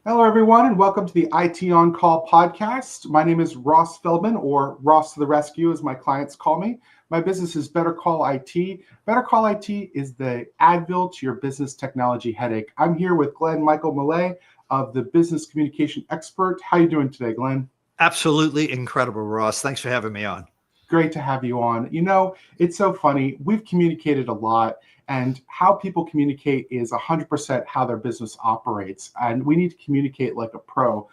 Hello, everyone, and welcome to the IT On Call podcast. My name is Ross Feldman, or Ross to the Rescue, as my clients call me. My business is Better Call IT. Better Call IT is the Advil to your business technology headache. I'm here with Michael Milliet of the Business Communication Expert. How are you doing today, Glenn? Absolutely incredible, Ross. Thanks for having me on. Great to have you on. You know, it's so funny. We've communicated a lot, and how people communicate is 100% how their business operates. And we need to communicate like a pro.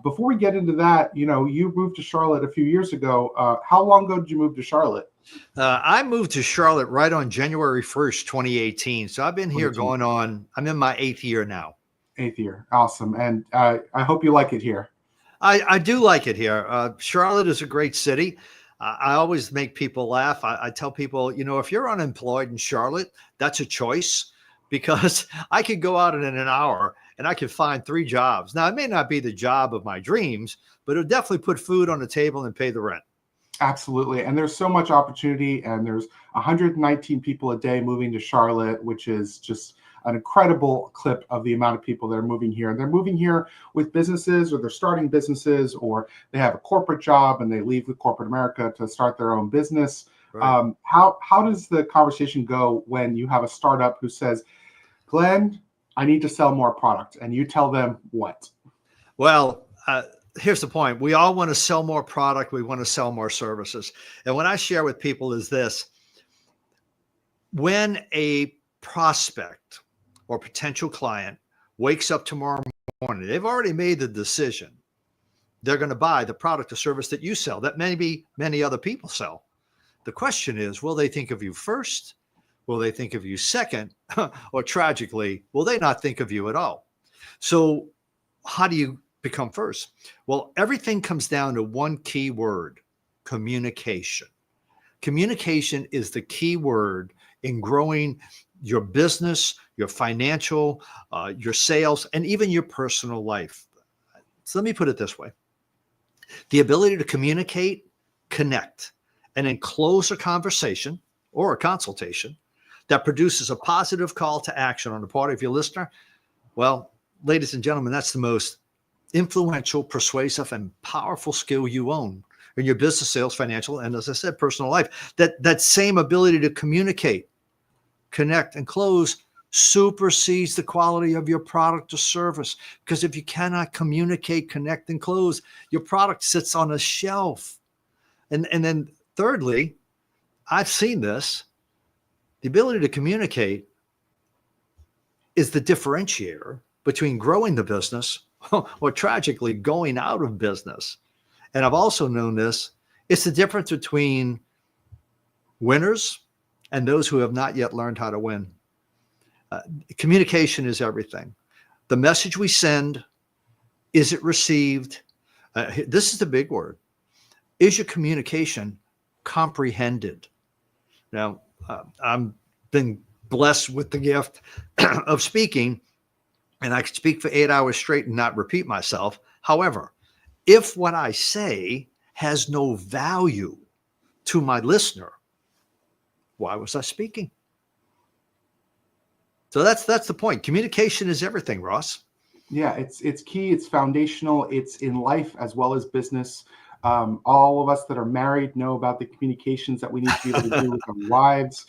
Before we get into that, you moved to Charlotte a few years ago. How long ago did you move to Charlotte? I moved to Charlotte right on January 1st, 2018. So I've been here I'm in my 8th year now. 8th year. Awesome. And I hope you like it here. I do like it here. Charlotte is a great city. I always make people laugh. I tell people, if you're unemployed in Charlotte, that's a choice, because I could go out in an hour and I could find 3 jobs. Now, it may not be the job of my dreams, but it'll definitely put food on the table and pay the rent. Absolutely. And there's so much opportunity, and there's 119 people a day moving to Charlotte, which is just an incredible clip of the amount of people that are moving here. And they're moving here with businesses, or they're starting businesses, or they have a corporate job and they leave the corporate America to start their own business. Right. How does the conversation go when you have a startup who says, Glenn, I need to sell more product, and you tell them what? Well, here's the point. We all want to sell more product. We want to sell more services. And what I share with people is this: when a prospect or potential client wakes up tomorrow morning, they've already made the decision. They're going to buy the product or service that you sell, that maybe many other people sell. The question is, will they think of you first? Will they think of you second? Or tragically, will they not think of you at all? So how do you become first? Well, everything comes down to one key word: communication. Communication is the key word in growing your business, your financial, your sales, and even your personal life. So let me put it this way: the ability to communicate, connect, and then close a conversation or a consultation that produces a positive call to action on the part of your listener. Well, ladies and gentlemen, that's the most influential, persuasive, and powerful skill you own in your business, sales, financial, and, as I said, personal life. That same ability to communicate, connect, and close supersedes the quality of your product or service. Because if you cannot communicate, connect, and close, your product sits on a shelf. And then thirdly, I've seen this: the ability to communicate is the differentiator between growing the business or tragically going out of business. And I've also known this: it's the difference between winners and those who have not yet learned how to win. Communication is everything. The message we send, is it received? This is the big word. Is your communication comprehended? Now, I've been blessed with the gift of speaking, and I could speak for 8 hours straight and not repeat myself. However, if what I say has no value to my listener, why was I speaking? So that's the point. Communication is everything, Ross. Yeah, it's key. It's foundational. It's in life as well as business. All of us that are married know about the communications that we need to be able to do with our wives.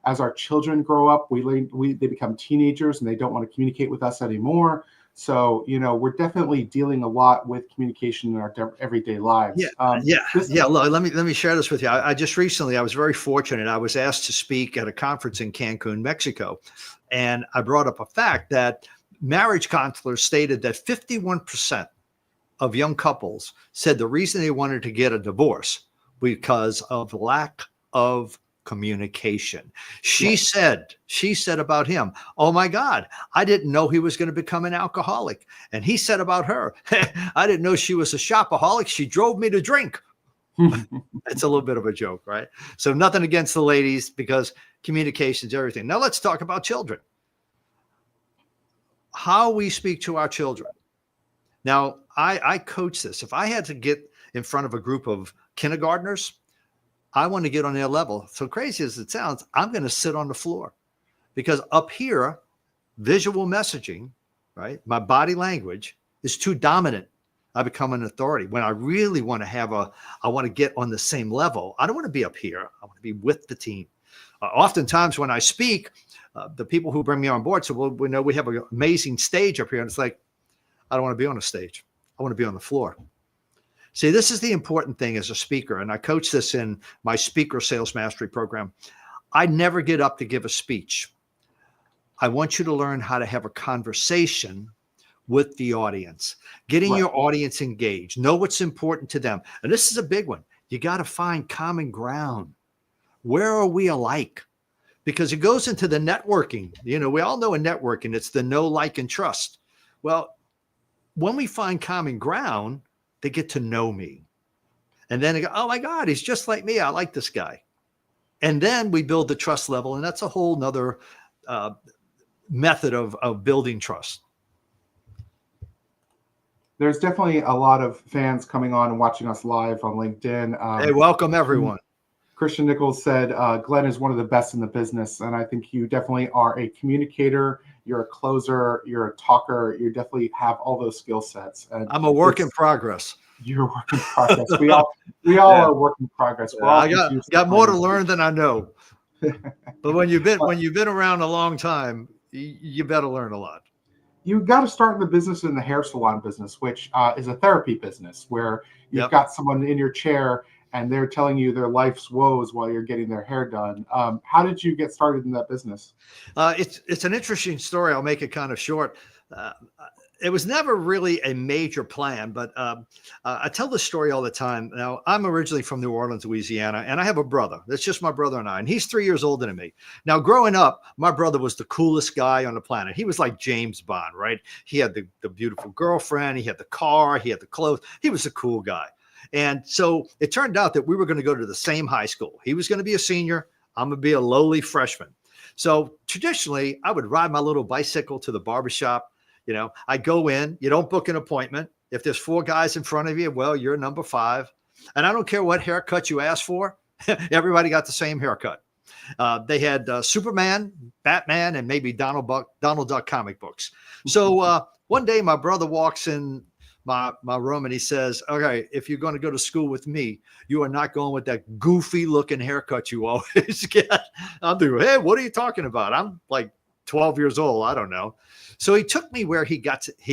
As our children grow up, they become teenagers and they don't want to communicate with us anymore. So, we're definitely dealing a lot with communication in our everyday lives. Look, let me share this with you. I just recently, I was very fortunate. I was asked to speak at a conference in Cancun, Mexico. And I brought up a fact that marriage counselors stated that 51% of young couples said the reason they wanted to get a divorce because of lack of communication. She said about him, "Oh my God, I didn't know he was going to become an alcoholic." And he said about her, "I didn't know she was a shopaholic. She drove me to drink." It's a little bit of a joke, right? So nothing against the ladies, because communication is everything. Now let's talk about children. How we speak to our children. Now, I coach this. If I had to get in front of a group of kindergartners, I want to get on their level. So crazy as it sounds, I'm going to sit on the floor, because up here, visual messaging, right? My body language is too dominant. I become an authority. When I really want to I want to get on the same level. I don't want to be up here. I want to be with the team. Oftentimes when I speak, the people who bring me on board say, well, we know we have an amazing stage up here. And it's like, I don't want to be on a stage. I want to be on the floor. See, this is the important thing as a speaker. And I coach this in my speaker sales mastery program. I never get up to give a speech. I want you to learn how to have a conversation with the audience, getting your audience engaged, know what's important to them. And this is a big one. You got to find common ground. Where are we alike? Because it goes into the networking. You know, we all know in networking, it's the know, like, and trust. Well, when we find common ground, they get to know me. And then they go, oh my God, he's just like me. I like this guy. And then we build the trust level. And that's a whole nother method of building trust. There's definitely a lot of fans coming on and watching us live on LinkedIn. Hey, welcome everyone. Christian Nichols said, Glenn is one of the best in the business. And I think you definitely are a communicator. You're a closer. You're a talker. You definitely have all those skill sets. And I'm a work in progress. You're a work in progress. We all are work in progress. I got more to learn than I know. But when you've been around a long time, you better learn a lot. You got to start in the business, in the hair salon business, which is a therapy business where you've got someone in your chair and they're telling you their life's woes while you're getting their hair done. How did you get started in that business? It's an interesting story. I'll make it kind of short. It was never really a major plan, but I tell this story all the time. Now, I'm originally from New Orleans, Louisiana, and I have a brother. That's just my brother and I, and he's 3 years older than me. Now, growing up, my brother was the coolest guy on the planet. He was like James Bond, right? He had the beautiful girlfriend. He had the car. He had the clothes. He was a cool guy. And so it turned out that we were going to go to the same high school. He was going to be a senior. I'm going to be a lowly freshman. So traditionally, I would ride my little bicycle to the barbershop. You know, I go in, you don't book an appointment. If there's 4 guys in front of you, well, you're number 5. And I don't care what haircut you ask for. Everybody got the same haircut. They had Superman, Batman, and maybe Donald Duck comic books. So one day my brother walks in my room and he says, okay, if you're going to go to school with me, you are not going with that goofy looking haircut you always get. I'm thinking, hey, what are you talking about? I'm like 12 years old. I don't know. So he took me where he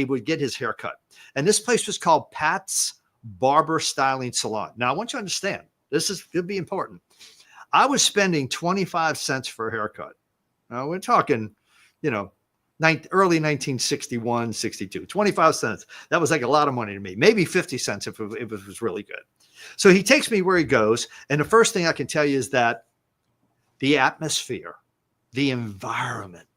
would get his haircut. And this place was called Pat's Barber Styling Salon. Now, I want you to understand, this is going to be important. I was spending 25 cents for a haircut. Now, we're talking, you know, early 1961, 62, 25 cents. That was like a lot of money to me, maybe 50 cents if it was really good. So he takes me where he goes. And the first thing I can tell you is that the atmosphere, the environment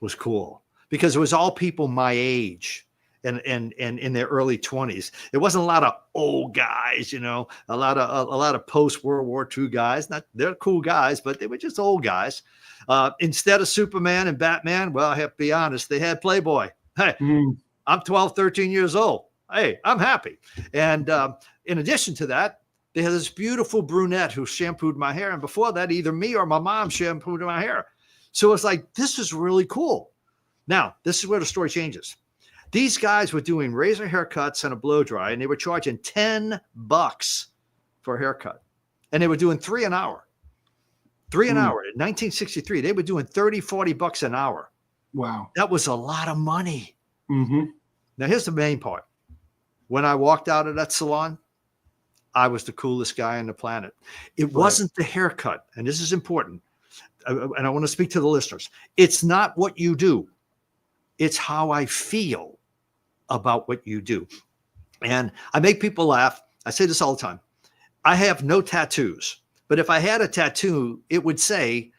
was cool because it was all people my age and in their early 20s. It wasn't a lot of old guys, you know, a lot of post World War II guys. They're cool guys, but they were just old guys. Instead of Superman and Batman, well, I have to be honest, they had Playboy. Hey, I'm 12, 13 years old. Hey, I'm happy. And in addition to that, they had this beautiful brunette who shampooed my hair. And before that, either me or my mom shampooed my hair. So it's like, this is really cool. Now, this is where the story changes. These guys were doing razor haircuts and a blow dry, and they were charging $10 for a haircut. And they were doing 3 an hour. 3 an hour. In 1963, they were doing $30, $40 an hour. Wow. That was a lot of money. Mm-hmm. Now, here's the main part. When I walked out of that salon, I was the coolest guy on the planet. It wasn't the haircut, and this is important. And I want to speak to the listeners. It's not what you do. It's how I feel about what you do. And I make people laugh. I say this all the time. I have no tattoos, but if I had a tattoo, it would say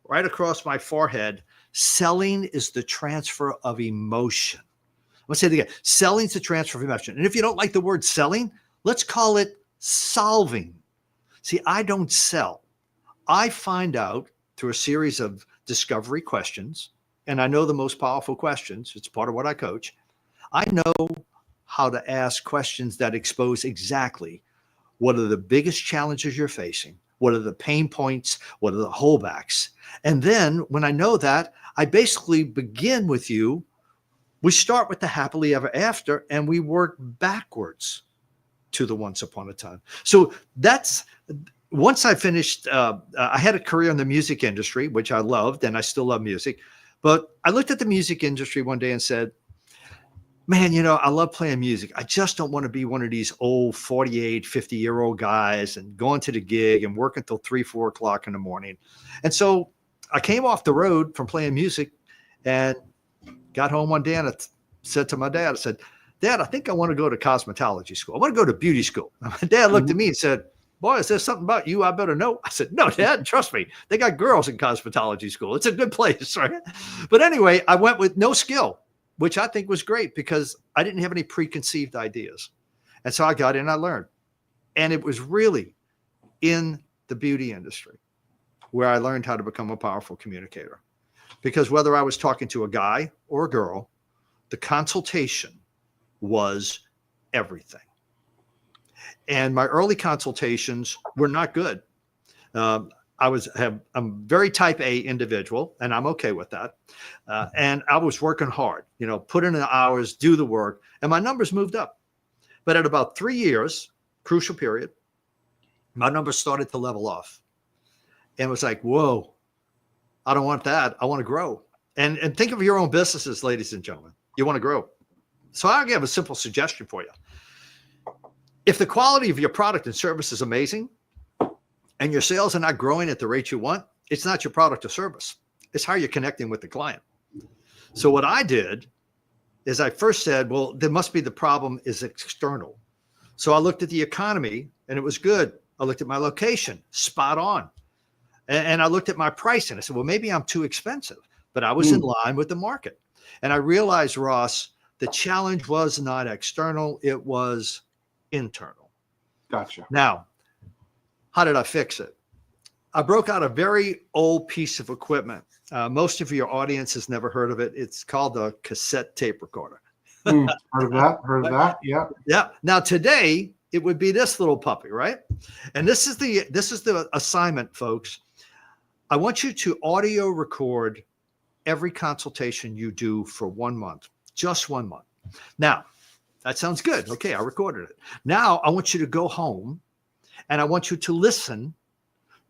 right across my forehead, selling is the transfer of emotion. Let's say it again. Selling is the transfer of emotion. And if you don't like the word selling, let's call it solving. See, I don't sell. I find out through a series of discovery questions, and I know the most powerful questions. It's part of what I coach. I know how to ask questions that expose exactly what are the biggest challenges you're facing, what are the pain points, what are the holdbacks. And then when I know that, I basically begin with you We start with the happily ever after and we work backwards to the once upon a time. So that's once I finished, I had a career in the music industry, which I loved, and I still love music. But I looked at the music industry one day and said, man, I love playing music. I just don't want to be one of these old 48, 50-year-old guys and going to the gig and working until 3, 4 o'clock in the morning. And so I came off the road from playing music and got home one day and I said to my dad, I said, Dad, I think I want to go to cosmetology school. I want to go to beauty school. My dad looked at me and said, boy, is there something about you I better know? I said, no, Dad, trust me. They got girls in cosmetology school. It's a good place, right? But anyway, I went with no skill, which I think was great because I didn't have any preconceived ideas. And so I got in, I learned. And it was really in the beauty industry where I learned how to become a powerful communicator. Because whether I was talking to a guy or a girl, the consultation was everything. And my early consultations were not good. I'm a very type A individual, and I'm okay with that. And I was working hard, put in the hours, do the work, and my numbers moved up. But at about 3 years, crucial period, my numbers started to level off. And it was like, whoa, I don't want that. I want to grow. And think of your own businesses, ladies and gentlemen. You want to grow. So I'll give a simple suggestion for you. If the quality of your product and service is amazing and your sales are not growing at the rate you want, it's not your product or service. It's how you're connecting with the client. So what I did is I first said, well, there must be the problem is external. So I looked at the economy and it was good. I looked at my location, spot on. And I looked at my price and I said, well, maybe I'm too expensive, but I was in line with the market. And I realized, Ross, the challenge was not external, it was internal. Gotcha. Now, how did I fix it? I broke out a very old piece of equipment. Most of your audience has never heard of it. It's called a cassette tape recorder. Heard of that? Yeah. Yeah. Now today it would be this little puppy, right? And this is the assignment, folks. I want you to audio record every consultation you do for 1 month, just 1 month. Now, that sounds good. Okay, I recorded it. Now I want you to go home and I want you to listen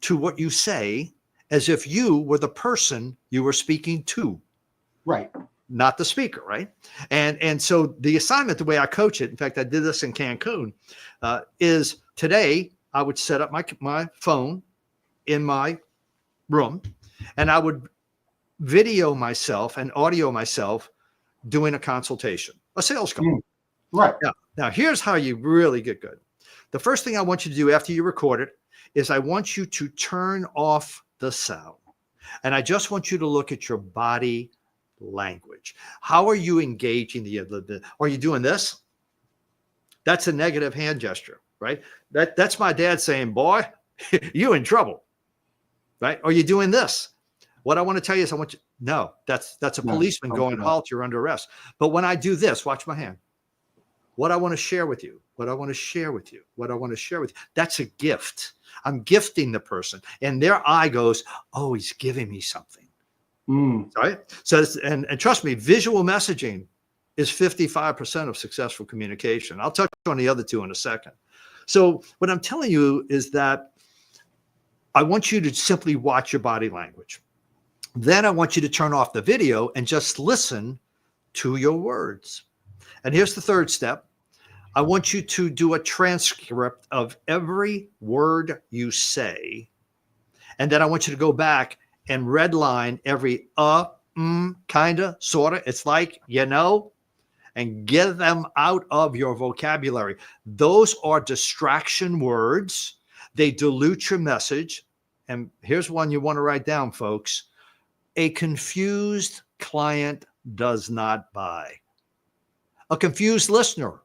to what you say as if you were the person you were speaking to. Right. Not the speaker, right? And so the assignment, the way I coach it, in fact, I did this in Cancun, is today I would set up my phone in my room and I would video myself and audio myself doing a consultation, a sales call. Right. Now, here's how you really get good. The first thing I want you to do after you record it is I want you to turn off the sound. And I just want you to look at your body language. How are you engaging the other? Are you doing this? That's a negative hand gesture, right? That's my dad saying, boy, you in trouble, right? Are you doing this? What I want to tell you is no, that's a policeman going, halt, you're under arrest. But when I do this, watch my hand. What I want to share with you, what I want to share with you, what I want to share with you. That's a gift. I'm gifting the person. And their eye goes, oh, he's giving me something. Right? So, and trust me, visual messaging is 55% of successful communication. I'll touch on the other two in a second. So what I'm telling you is that I want you to simply watch your body language. Then I want you to turn off the video and just listen to your words. And here's the third step. I want you to do a transcript of every word you say. And then I want you to go back and redline every kinda, sorta. It's like, and get them out of your vocabulary. Those are distraction words. They dilute your message. And here's one you want to write down, folks. A confused client does not buy. A confused listener.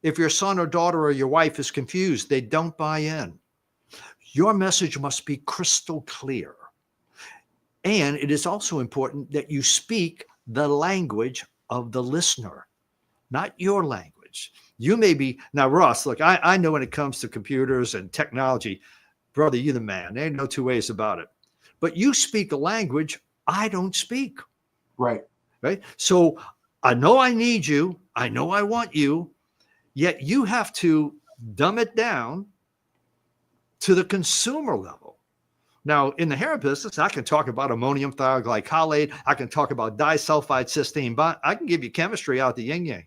If your son or daughter or your wife is confused, they don't buy in. Your message must be crystal clear. And it is also important that you speak the language of the listener, not your language. You may be, now Ross, look, I know when it comes to computers and technology, brother, you're the man. There ain't no two ways about it. But you speak a language I don't speak. Right. Right. So I know I need you. I know I want you. Yet you have to dumb it down to the consumer level. Now, in the hair business, I can talk about ammonium thioglycolate. I can talk about disulfide cysteine bond. I can give you chemistry out the yin yang.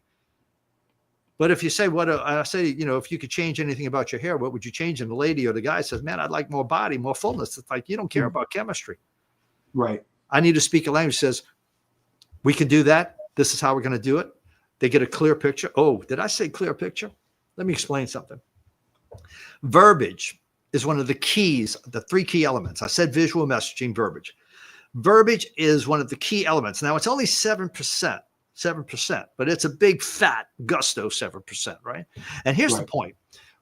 But if you say, I say, if you could change anything about your hair, what would you change? And the lady or the guy says, man, I'd like more body, more fullness. It's like, you don't care about chemistry. Right. I need to speak a language that says, we can do that. This is how we're going to do it. They get a clear picture. Oh, did I say clear picture? Let me explain something. Verbiage is one of the keys, the 3 key elements. I said visual messaging, verbiage. Verbiage is one of the key elements. Now, it's only 7%, but it's a big fat gusto 7%, right? And here's the point.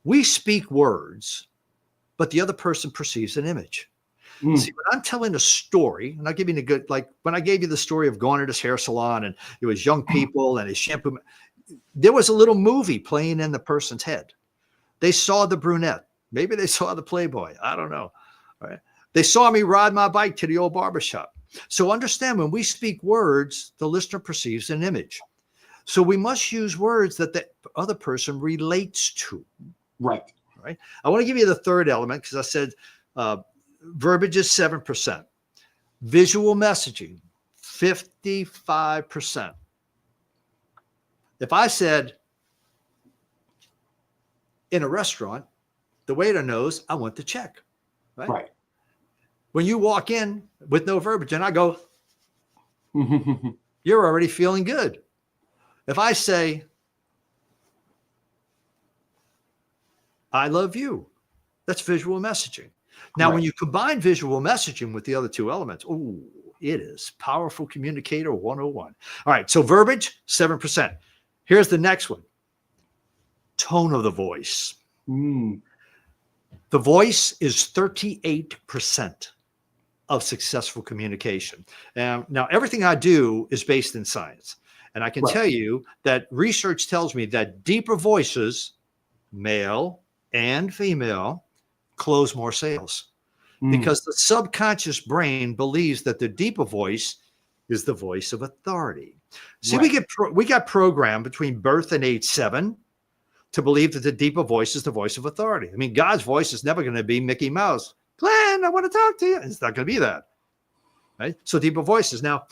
We speak words, but the other person perceives an image. See, when I'm telling a story, and I'll give you a good, like when I gave you the story of going to this hair salon and it was young people and his shampoo, there was a little movie playing in the person's head. They saw the brunette. Maybe they saw the Playboy. I don't know. All right. They saw me ride my bike to the old barbershop. So understand, when we speak words, the listener perceives an image. So we must use words that the other person relates to. Right. Right. I want to give you the third element because I said verbiage is 7%. Visual messaging, 55%. If I said in a restaurant, the waiter knows I want the check. Right. When you walk in with no verbiage and I go, you're already feeling good. If I say, I love you, that's visual messaging. Now, when you combine visual messaging with the other 2 elements, it is powerful communicator 101. All right. So verbiage, 7%. Here's the next one. Tone of the voice. The voice is 38% of successful communication. Now, everything I do is based in science. And I can tell you that research tells me that deeper voices, male and female, close more sales because the subconscious brain believes that the deeper voice is the voice of authority. See, we got programmed between birth and age 7 to believe that the deeper voice is the voice of authority. I mean, God's voice is never going to be Mickey Mouse. Glenn, I want to talk to you. It's not going to be that. Right. So deeper voices. Now,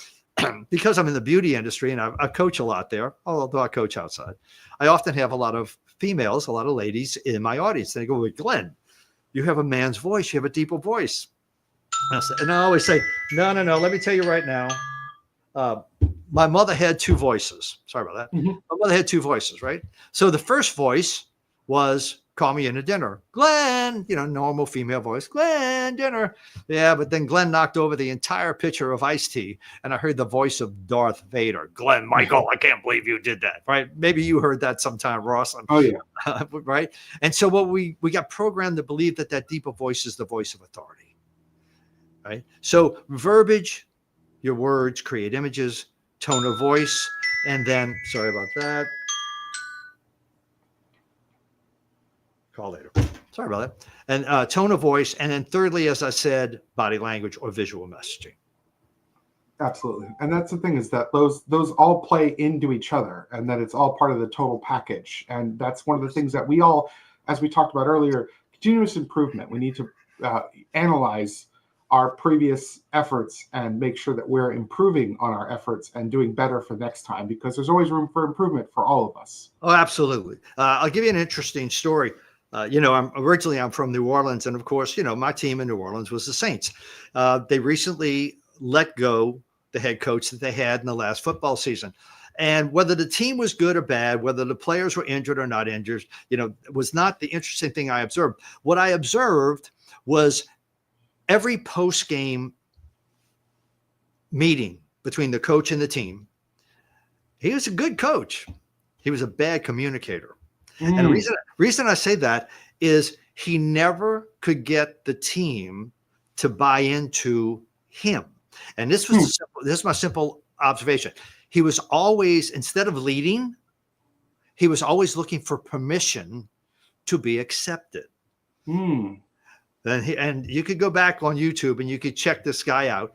because I'm in the beauty industry and I coach a lot there, although I coach outside, I often have a lot of females, a lot of ladies in my audience. They go, well, Glenn, you have a man's voice. You have a deeper voice. And I always say, no. Let me tell you right now. My mother had 2 voices. Sorry about that. My mother had 2 voices, right? So the first voice was call me in to dinner. Glenn, normal female voice. Glenn, dinner. Yeah, but then Glenn knocked over the entire pitcher of iced tea, and I heard the voice of Darth Vader. Glenn, Michael, I can't believe you did that, right? Maybe you heard that sometime, Ross. Oh, yeah. Right? And so what we got programmed to believe that deeper voice is the voice of authority, right? So verbiage, your words create images, tone of voice, and then, sorry about that. Call later. Sorry about that. And tone of voice. And then thirdly, as I said, body language or visual messaging. Absolutely. And that's the thing, is that those all play into each other, and that it's all part of the total package. And that's one of the things that we all, as we talked about earlier, continuous improvement. We need to analyze our previous efforts and make sure that we're improving on our efforts and doing better for next time, because there's always room for improvement for all of us. Oh, absolutely. I'll give you an interesting story. I'm from New Orleans, and of course, my team in New Orleans was the Saints. They recently let go the head coach that they had in the last football season. And whether the team was good or bad, whether the players were injured or not injured, was not the interesting thing I observed. What I observed was every post-game meeting between the coach and the team. He was a good coach. He was a bad communicator. And the reason I say that is he never could get the team to buy into him. And this is my simple observation. He was always, instead of leading, he was always looking for permission to be accepted. And you could go back on YouTube and you could check this guy out.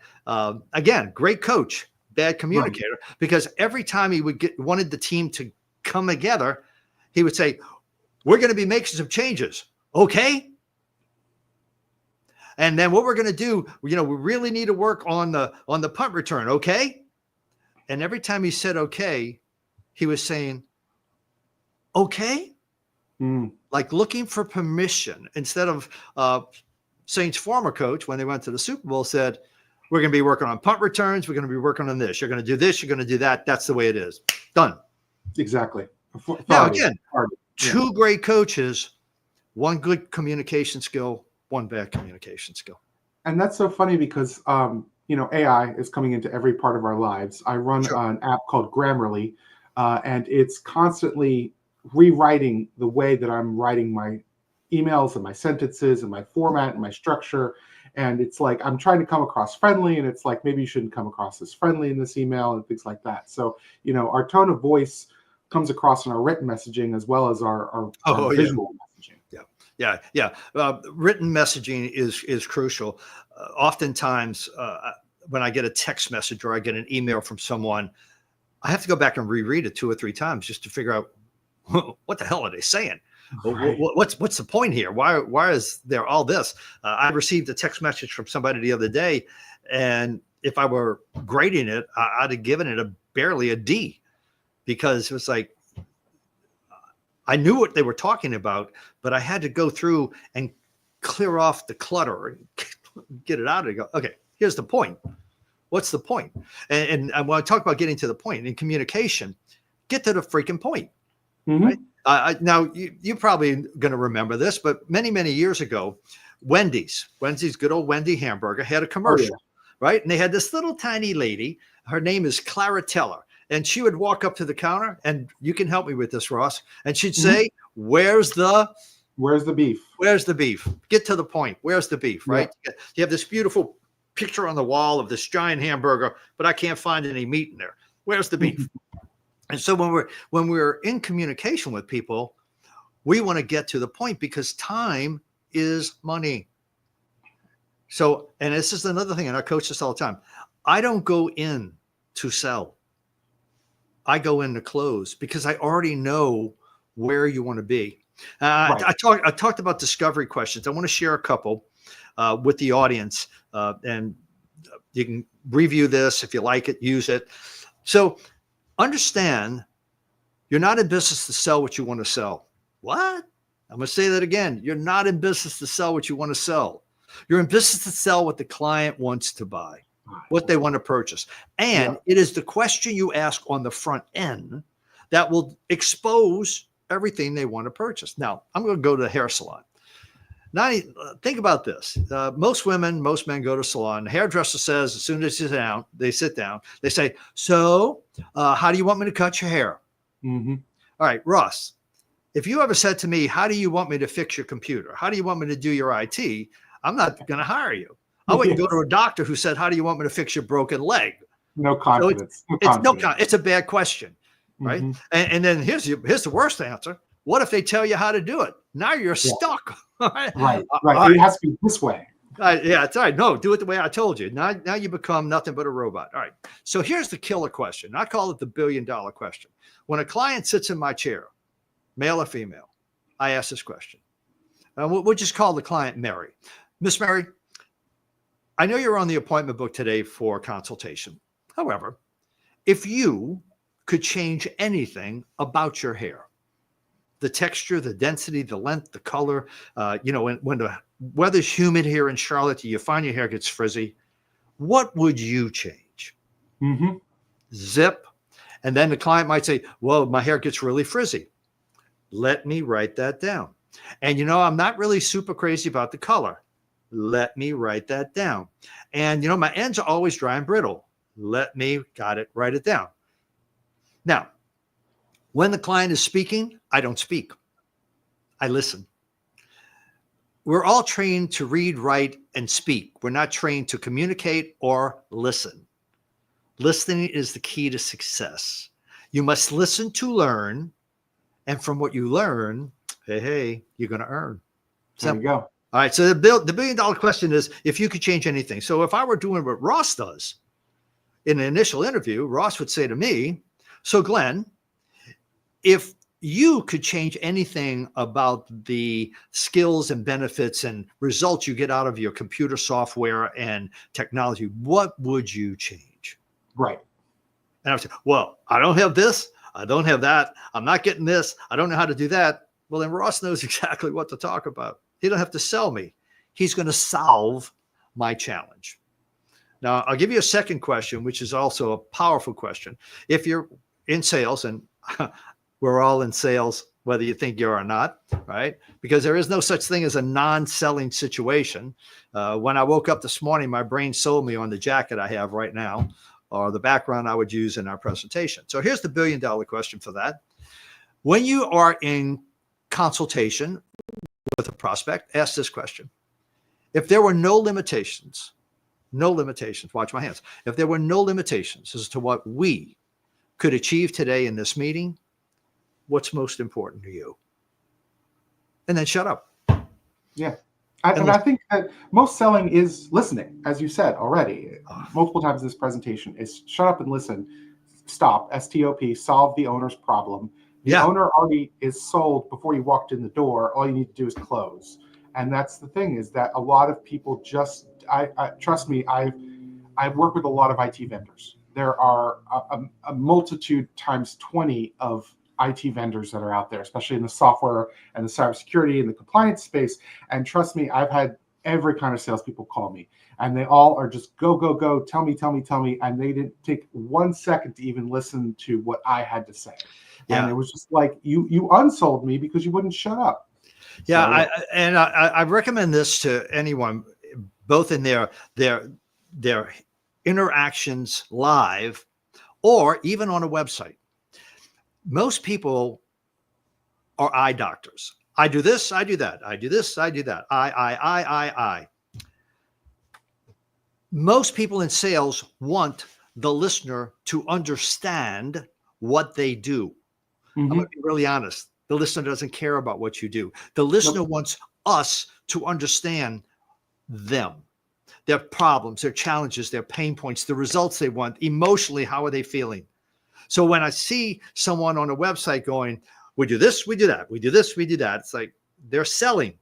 Again, great coach, bad communicator, because every time he would wanted the team to come together, he would say, we're going to be making some changes. Okay. And then what we're going to do, we really need to work on the punt return. Okay. And every time he said, okay, he was saying, okay. Like looking for permission, instead of Saints' former coach, when they went to the Super Bowl, said, we're going to be working on punt returns. We're going to be working on this. You're going to do this. You're going to do that. That's the way it is. Done. Exactly. Now, again, two great coaches, one good communication skill, one bad communication skill. And that's so funny because, AI is coming into every part of our lives. I run an app called Grammarly, and it's constantly rewriting the way that I'm writing my emails and my sentences and my format and my structure. And it's like, I'm trying to come across friendly, and it's like, maybe you shouldn't come across as friendly in this email and things like that. So, our tone of voice comes across in our written messaging as well as our visual messaging. Yeah. Written messaging is crucial. Oftentimes, when I get a text message or I get an email from someone, I have to go back and reread it 2 or 3 times just to figure out what the hell are they saying? Right. What's the point here? Why is there all this? I received a text message from somebody the other day, and if I were grading it, I'd have given it barely a D, because it was like, I knew what they were talking about, but I had to go through and clear off the clutter and get it out of it. Go, okay, here's the point. What's the point? And when I talk about getting to the point in communication, get to the freaking point. Right? Now, you're probably going to remember this, but many, many years ago, Wendy's good old Wendy hamburger had a commercial, right? And they had this little tiny lady. Her name is Clara Teller. And she would walk up to the counter, and you can help me with this, Ross. And she'd say, where's the beef? Where's the beef? Get to the point. Where's the beef, right? Yeah. You have this beautiful picture on the wall of this giant hamburger, but I can't find any meat in there. Where's the beef? And so when we're in communication with people, we want to get to the point, because time is money. So, and this is another thing, and I coach this all the time. I don't go in to sell. I go in to close, because I already know where you want to be. Right. I talked about discovery questions. I want to share a couple with the audience, and you can review this if you like it, use it. So understand, you're not in business to sell what you want to sell. What? I'm going to say that again. You're not in business to sell what you want to sell. You're in business to sell what the client wants to buy, what they want to purchase. And it is the question you ask on the front end that will expose everything they want to purchase. Now, I'm going to go to the hair salon. Now, think about this. Most women, most men go to salon. The hairdresser says, as soon as they sit down, they say, so how do you want me to cut your hair? All right, Ross, if you ever said to me, how do you want me to fix your computer? How do you want me to do your IT? I'm not going to hire you. I wouldn't go to a doctor who said, how do you want me to fix your broken leg? No confidence. So it's a bad question, right? And then here's the worst answer. What if they tell you how to do it? Now you're stuck. Right. It has to be this way. Yeah, that's right. No, do it the way I told you. Now you become nothing but a robot. All right. So here's the killer question. I call it the $1 billion question. When a client sits in my chair, male or female, I ask this question. We'll just call the client Mary. Miss Mary, I know you're on the appointment book today for consultation. However, if you could change anything about your hair, the texture, the density, the length, the color, when the weather's humid here in Charlotte, you find your hair gets frizzy, what would you change? Zip. And then the client might say, well, my hair gets really frizzy. Let me write that down. And, I'm not really super crazy about the color. Let me write that down. And, my ends are always dry and brittle. Write it down. Now, when the client is speaking, I don't speak. I listen. We're all trained to read, write, and speak. We're not trained to communicate or listen. Listening is the key to success. You must listen to learn. And from what you learn, hey, you're going to earn. There you go. All right. So the $1 billion question is, if you could change anything. So if I were doing what Ross does, in the initial interview, Ross would say to me, so Glenn, if you could change anything about the skills and benefits and results you get out of your computer software and technology, what would you change? Right. And I would say, well, I don't have this. I don't have that. I'm not getting this. I don't know how to do that. Well, then Ross knows exactly what to talk about. He don't have to sell me. He's going to solve my challenge. Now, I'll give you a second question, which is also a powerful question. If you're in sales, and we're all in sales, whether you think you are or not, right? Because there is no such thing as a non-selling situation. When I woke up this morning, my brain sold me on the jacket I have right now, or the background I would use in our presentation. So here's the billion-dollar question for that. When you are in consultation with a prospect, ask this question. If there were no limitations, watch my hands. If there were no limitations as to what we could achieve today in this meeting, what's most important to you? And then shut up. Yeah. And I think that most selling is listening, as you said already, multiple times in this presentation, is shut up and listen. Stop, S-T-O-P, solve the owner's problem. The owner already is sold before you walked in the door. All you need to do is close. And that's the thing, is that a lot of people just, trust me, I've worked with a lot of IT vendors. There are a multitude times 20 of IT vendors that are out there, especially in the software and the cybersecurity and the compliance space. And trust me, I've had every kind of salespeople call me, and they all are just go, go, go, tell me. And they didn't take 1 second to even listen to what I had to say. Yeah. And it was just like, you unsold me because you wouldn't shut up. Yeah. So, I recommend this to anyone, both in their interactions live or even on a website. Most people are eye doctors. I do this, I do that. I do this, I do that. I. Most people in sales want the listener to understand what they do. I'm going to be really honest. The listener doesn't care about what you do. The listener wants us to understand them, their problems, their challenges, their pain points, the results they want, emotionally, how are they feeling? So when I see someone on a website going, we do this, we do that, we do this, we do that, it's like they're selling.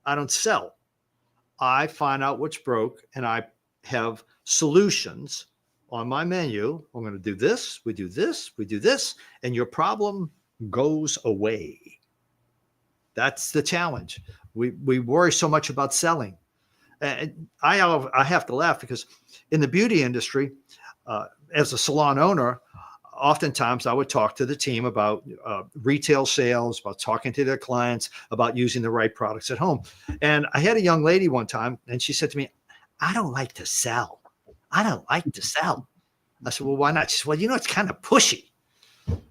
I don't sell. I find out what's broke, and I have solutions on my menu. I'm going to do this, we do this, we do this, and your problem goes away. That's the challenge. We worry so much about selling. And I have to laugh because in the beauty industry, as a salon owner, oftentimes I would talk to the team about retail sales, about talking to their clients, about using the right products at home. And I had a young lady one time, and she said to me, I don't like to sell. I don't like to sell. I said, well, why not? She said, well, it's kind of pushy.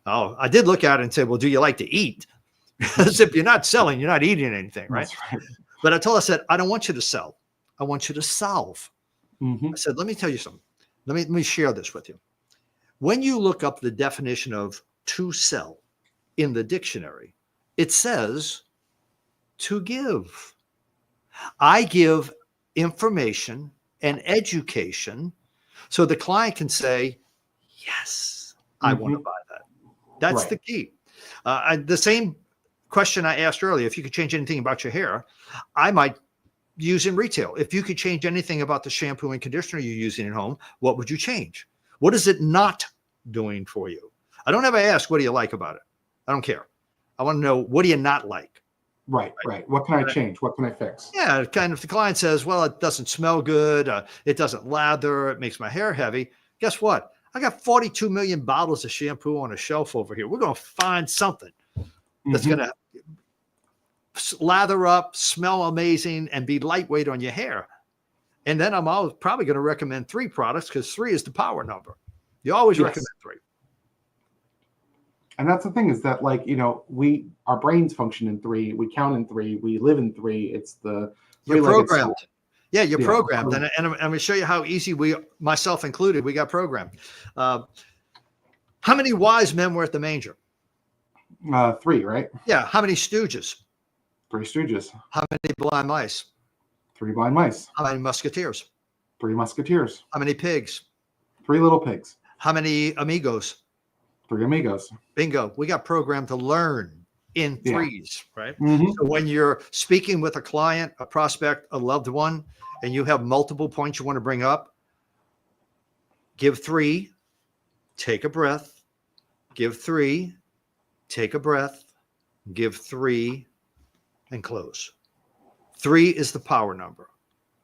Oh, I did look at it and say, well, do you like to eat? Because if you're not selling, you're not eating anything, right? That's right. But I told her, I said, I don't want you to sell. I want you to solve. I said, let me tell you something. Let me share this with you. When you look up the definition of to sell in the dictionary, it says to give. I give information and education so the client can say, yes, I want to buy that. That's the key. The same question I asked earlier, if you could change anything about your hair, I might use in retail. If you could change anything about the shampoo and conditioner you're using at home, what would you change? What is it not doing for you? I don't ever ask, what do you like about it? I don't care. I want to know, what do you not like? Right. What can I change? What can I fix? Yeah, kind of. If the client says, well, it doesn't smell good, it doesn't lather, it makes my hair heavy. Guess what? I got 42 million bottles of shampoo on a shelf over here. We're going to find something that's going to lather up, smell amazing, and be lightweight on your hair. And then I'm probably going to recommend 3 products because 3 is the power number. You always recommend 3. And that's the thing, is that, like, our brains function in 3, we count in 3, we live in 3. It's the you're programmed. Yeah, you're programmed. And I'm going to show you how easy myself included, we got programmed. How many wise men were at the manger? 3, right? Yeah. How many stooges? 3 stooges. How many blind mice? 3 blind mice. How many musketeers? 3 musketeers. How many pigs? Three little pigs. How many amigos? Three amigos. Bingo. We got programmed to learn in threes, right? Mm-hmm. So when you're speaking with a client, a prospect, a loved one, and you have multiple points you want to bring up, give three, take a breath, give three, take a breath, give three, and close. Three is the power number.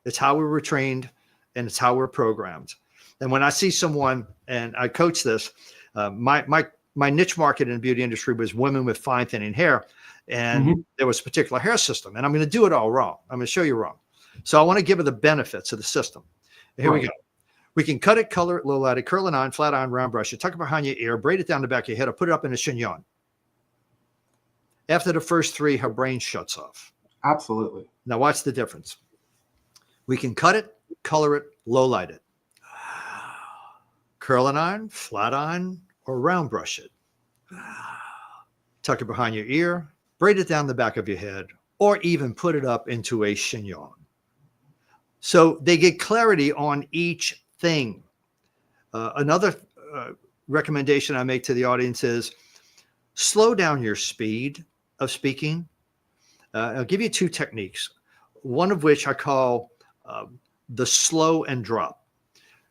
It's how we were trained, and it's how we're programmed. And when I see someone, and I coach this, my niche market in the beauty industry was women with fine thinning hair, and there was a particular hair system, and I'm going to do it all wrong. I'm going to show you wrong. So I want to give her the benefits of the system. Here we go. We can cut it, color it, low light it, curl it on, flat iron, round brush it, tuck it behind your ear, braid it down the back of your head, or put it up in a chignon. After the first three, her brain shuts off. Absolutely. Now watch the difference. We can cut it, color it, low light it, curl it on, flat iron, or round brush it. Tuck it behind your ear, braid it down the back of your head, or even put it up into a chignon. So they get clarity on each thing. Another recommendation I make to the audience is slow down your speed of speaking. I'll give you two techniques, one of which I call the slow and drop.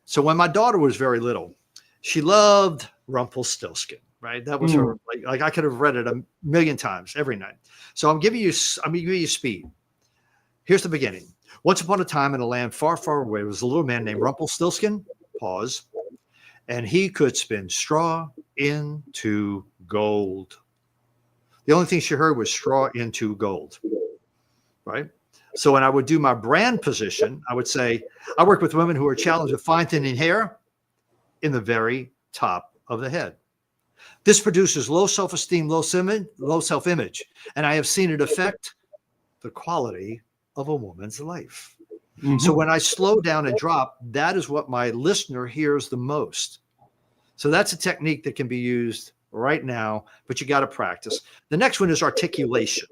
So when my daughter was very little, she loved Rumpelstiltskin, right? That was her, like I could have read it a million times every night. So I'm giving you speed. Here's the beginning. Once upon a time in a land far, far away, was a little man named Rumpelstiltskin, pause, and he could spin straw into gold. The only thing she heard was straw into gold, right? So when I would do my brand position, I would say, I work with women who are challenged with fine thinning hair in the very top of the head. This produces low self-esteem, low self-image, and I have seen it affect the quality of a woman's life. So when I slow down and drop, that is what my listener hears the most. So that's a technique that can be used right now, but you got to practice. The next one is articulation.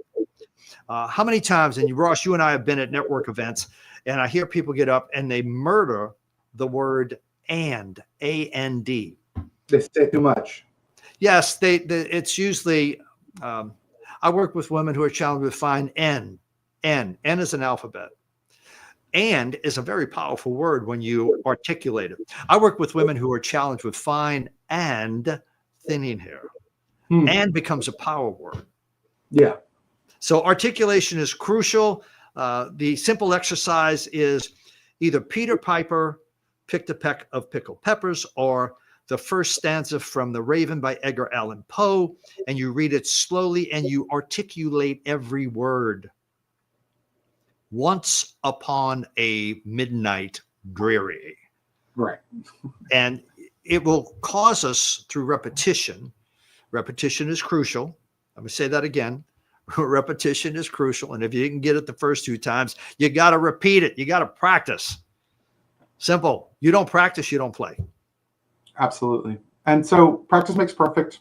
How many times, and Ross, you and I have been at network events, and I hear people get up and they murder the word and, A-N-D. They say too much. Yes, it's usually, I work with women who are challenged with fine N. N is an alphabet. And is a very powerful word when you articulate it. I work with women who are challenged with fine and thinning hair. And becomes a power word. Yeah. So articulation is crucial. The simple exercise is either Peter Piper picked a peck of pickled peppers, or the first stanza from The Raving by Edgar Allan Poe, and you read it slowly and you articulate every word. Once upon a midnight dreary. Right. And it will cause us through repetition. Repetition is crucial. I'm going to say that again. Repetition is crucial. And if you didn't get it the first two times, you got to repeat it. You got to practice. Simple. You don't practice, you don't play. Absolutely. And so practice makes perfect.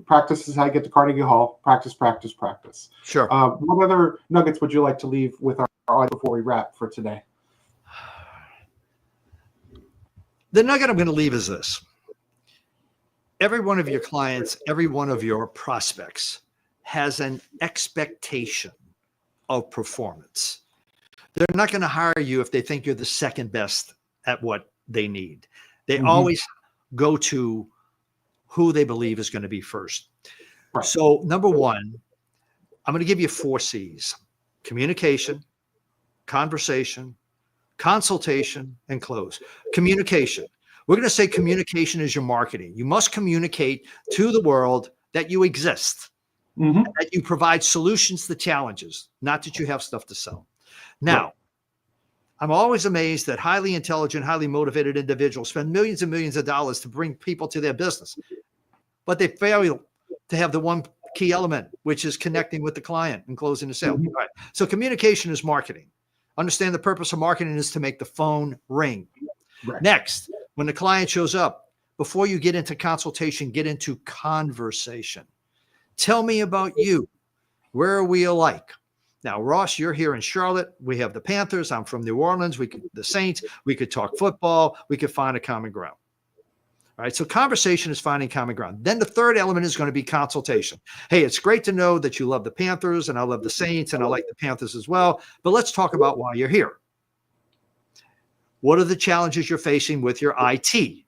Practice is how you get to Carnegie Hall. Practice, practice, practice. Sure. What other nuggets would you like to leave with our audience before we wrap for today? The nugget I'm going to leave is this. Every one of your clients, every one of your prospects has an expectation of performance. They're not going to hire you if they think you're the second best at what they need. They always go to who they believe is going to be first. Right. So number one, I'm going to give you 4 C's: communication, conversation, consultation, and close. Communication. We're going to say communication is your marketing. You must communicate to the world that you exist, that you provide solutions to challenges, not that you have stuff to sell. Now, right. I'm always amazed that highly intelligent, highly motivated individuals spend millions and millions of dollars to bring people to their business, but they fail to have the one key element, which is connecting with the client and closing the sale. All right. So communication is marketing. Understand the purpose of marketing is to make the phone ring. Right. Next, when the client shows up, before you get into consultation, get into conversation. Tell me about you. Where are we alike? Now, Ross, you're here in Charlotte. We have the Panthers. I'm from New Orleans. The Saints. We could talk football. We could find a common ground. All right. So conversation is finding common ground. Then the third element is going to be consultation. Hey, it's great to know that you love the Panthers and I love the Saints and I like the Panthers as well. But let's talk about why you're here. What are the challenges you're facing with your IT?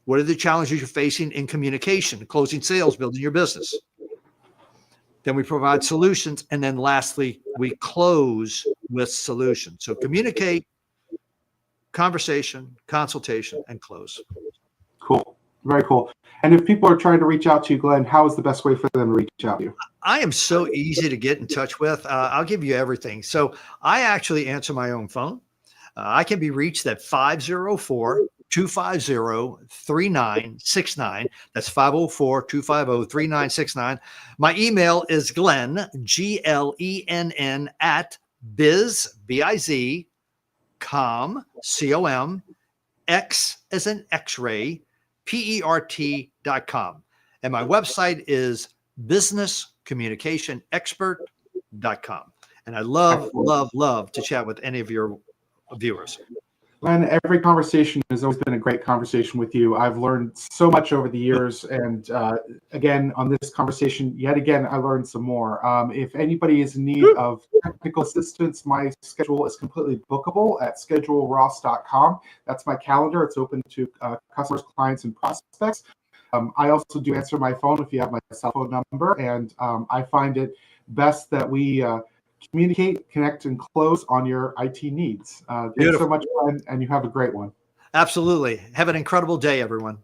What are the challenges you're facing in communication, closing sales, building your business? Then we provide solutions. And then lastly, we close with solutions. So communicate, conversation, consultation, and close. Cool. Very cool. And if people are trying to reach out to you, Glenn, how is the best way for them to reach out to you? I am so easy to get in touch with. I'll give you everything. So I actually answer my own phone. I can be reached at 504-250-3969. That's 504-250-3969. My email is Glenn, Glenn, at biz, com, com, X as in X-ray, PERT.com. And my website is businesscommunicationexpert.com. And I love to chat with any of your viewers. Glenn, every conversation has always been a great conversation with you. I've learned so much over the years. And again, on this conversation, yet again, I learned some more. If anybody is in need of technical assistance, my schedule is completely bookable at scheduleross.com. That's my calendar. It's open to customers, clients, and prospects. I also do answer my phone if you have my cell phone number. And I find it best that we communicate, connect, and close on your IT needs. Thanks so much, Glenn, and you have a great one. Absolutely. Have an incredible day, everyone.